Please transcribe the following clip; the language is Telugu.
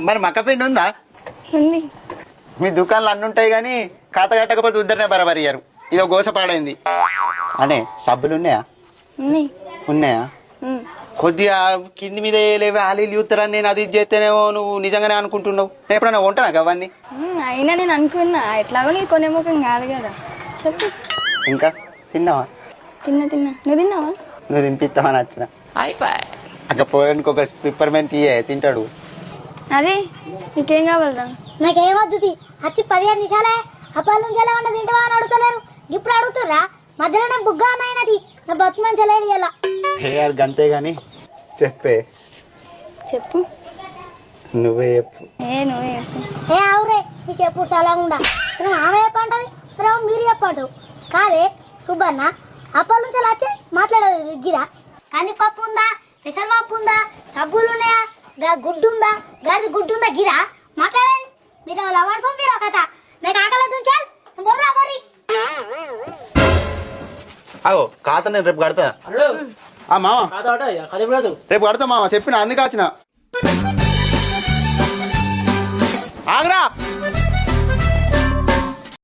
మరి మక్క పిండి ఉందా? ఉంది. మీ దుకాణంలో అన్ని ఉంటాయి కానీ ఖాతా కట్టకపోతే ఉద్దరనే బరాబర్ ఇయ్యారు. ఇదో గోసపాడైంది అనే. సబ్బులు ఉన్నాయా? ఉన్నాయా? కొద్దిగా కింది మీద లేవే ఆలీలు చూస్తారని నేను అది చేస్తేనేమో నువ్వు నిజంగానే అనుకుంటున్నావు. నేను ఎప్పుడన్నా ఉంటానా అవన్నీ? అయినా నేను అనుకున్నా ఎట్లాగో నీ కొనే ముఖం కాదు కదా. చెప్పు. ఇంకా తిన్నావా? తిన్నా. నువ్వు తిన్నావా? నువ్వు తినిపిస్తావా నచ్చిన అక్క పోరానికి ఒక పిప్పర్మెంట్ ఇయ్యే తింటాడు. అదే నీకేం కావాలరా? నాకేమొద్దు వచ్చి 15 నిమిషాలే అప్పాల నుంచి ఎలా ఉండదు తింటావా అని అడుగుతలేరు. ఇప్పుడు అడుగుతుర్రా? మధ్యలో నేను బుగ్గా అన్నది నా బతు మంచి లేదు ఇలా గంతే గాని చెప్పే. చెప్పు. నువ్వే చెప్పు. నువ్వే చెప్పు. అవురే నీ చెప్పు చాలా ఉండా. ఆమె చెప్పంటది సరే మీరు చెప్పంటావు కాదే. సుబ్బన్న అప్పాల నుంచి వచ్చి మాట్లాడదు గిరా. కందిపప్పు ఉందా, పెసరపప్పు ఉందా, సబ్బులు ఉన్నాయా, గుడ్డు ఉందా, గాడి గుడ్డు ఉందా గిరా మాట్లాడేది. మీరు లవర్స్ మీరు కథ నాకు ఆకలి ఉంచాలి బొర్రా బొర్రి. అగో ఖాతా నేను రేపు కడతా. మామ రేపు కడతా మామ చెప్పిన అందుకే వచ్చిన.